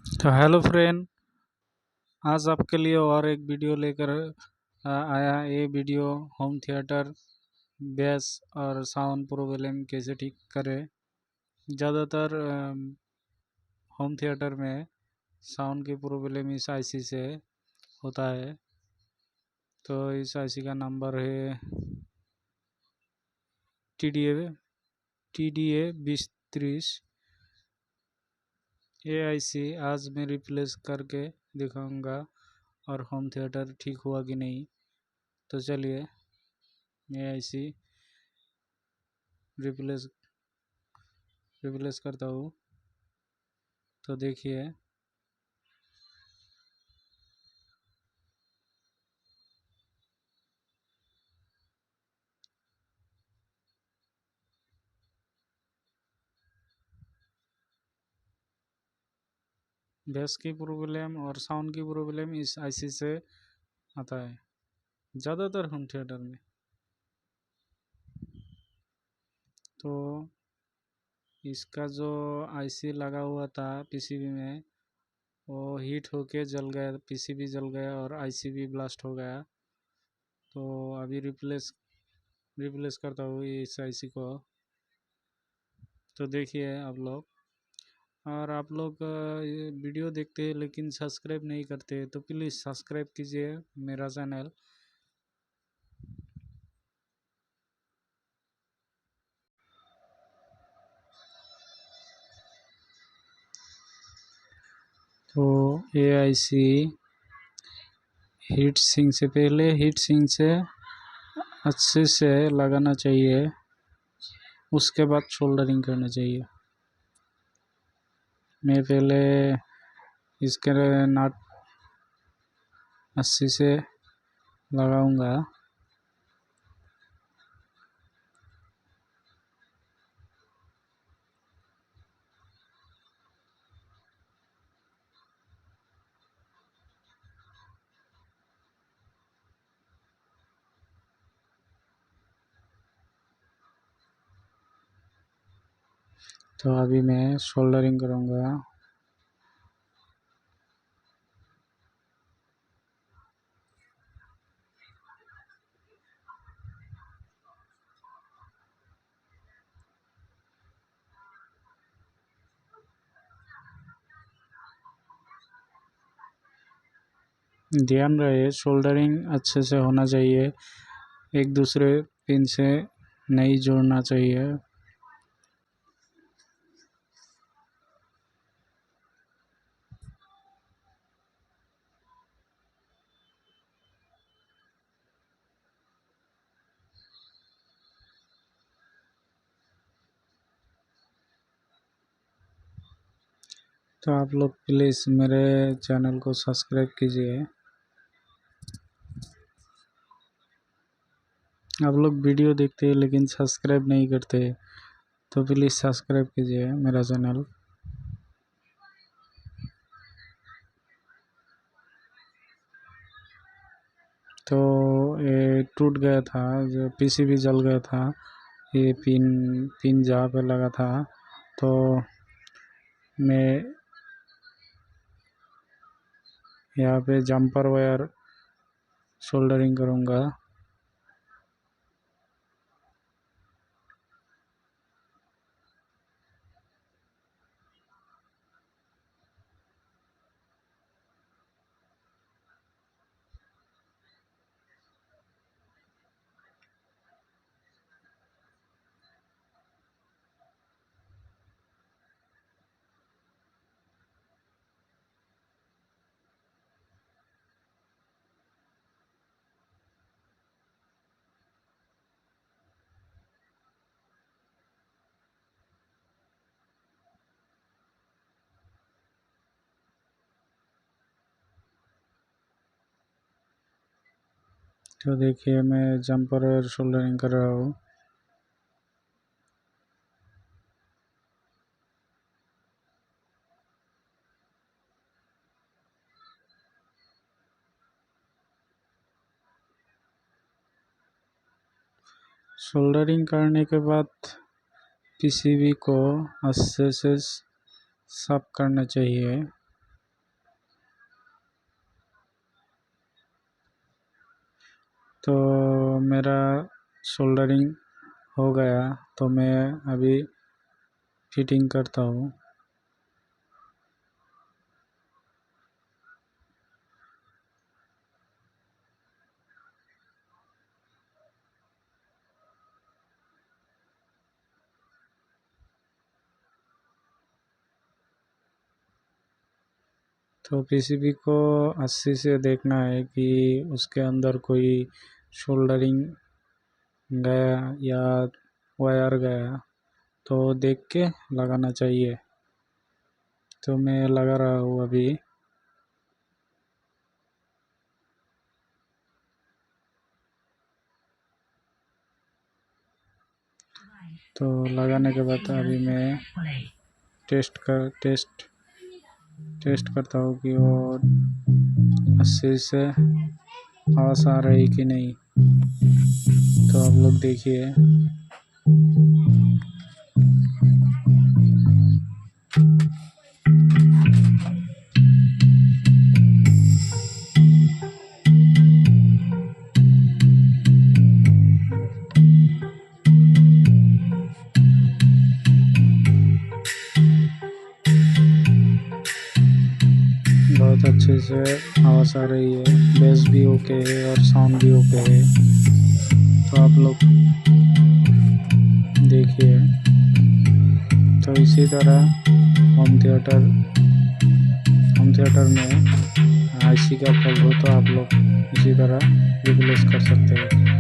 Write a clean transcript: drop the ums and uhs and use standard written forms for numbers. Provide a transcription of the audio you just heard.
तो hello friend, आज आपके लिए और एक वीडियो लेकर आया। ये वीडियो होम थिएटर बेस और साउंड प्रॉब्लम कैसे ठीक करें। ज़्यादातर होम थिएटर में साउंड की प्रॉब्लम इस आईसी से होता है। तो इस आईसी का नंबर है टी डी ए 2030। ये आईसी आज मैं रिप्लेस करके दिखाऊंगा और होम थिएटर ठीक हुआ कि नहीं। तो चलिए ये आईसी रिप्लेस रिप्लेस करता हूँ। तो देखिए, बेस की प्रॉब्लम और साउंड की प्रॉब्लम इस आईसी से आता है ज़्यादातर होम थिएटर में। तो इसका जो आईसी लगा हुआ था पीसीबी में, वो हीट होके जल गया, पीसीबी जल गया और आईसी भी ब्लास्ट हो गया। तो अभी रिप्लेस करता हूँ इस आईसी को। तो देखिए आप लोग, और आप लोग ये वीडियो देखते हैं लेकिन सब्सक्राइब नहीं करते, तो प्लीज़ सब्सक्राइब कीजिए मेरा चैनल। तो ये आईसी हीट सिंक से पहले हीट सिंक से अच्छे से लगाना चाहिए, उसके बाद सोल्डरिंग करना चाहिए। मैं पहले इसके नट अच्छे से लगाऊंगा। तो अभी मैं सोल्डरिंग करूंगा। ध्यान रहे सोल्डरिंग अच्छे से होना चाहिए, एक दूसरे पिन से नहीं जोड़ना चाहिए। तो आप लोग प्लीज़ मेरे चैनल को सब्सक्राइब कीजिए। आप लोग वीडियो देखते हैं लेकिन सब्सक्राइब नहीं करते, तो प्लीज़ सब्सक्राइब कीजिए मेरा चैनल। तो ये टूट गया था, जो पीसीबी जल गया था, ये पिन जहाँ पे लगा था। तो मैं यहाँ पे जंपर वायर सोल्डरिंग करूँगा। तो देखिए मैं जंपर वायर सोल्डरिंग कर रहा हूँ। सोल्डरिंग करने के बाद पीसीबी को अच्छे से साफ करना चाहिए। तो मेरा सोल्डरिंग हो गया, तो मैं अभी फिटिंग करता हूँ। तो पीसीबी को अच्छे से देखना है कि उसके अंदर कोई सोल्डरिंग गया या वायर गया, तो देख के लगाना चाहिए। तो मैं लगा रहा हूँ अभी। तो लगाने के बाद अभी मैं टेस्ट करता हूँ कि वो अच्छे से आवाज़ आ रही कि नहीं। तो आप लोग देखिए। बहुत अच्छे से आवाज़ आ रही है, बेस भी ओके है और साउंड भी ओके है। तो आप लोग देखिए। तो इसी तरह होम थिएटर में आईसी का फॉल्ट हो तो आप लोग इसी तरह रिप्लेस कर सकते हैं।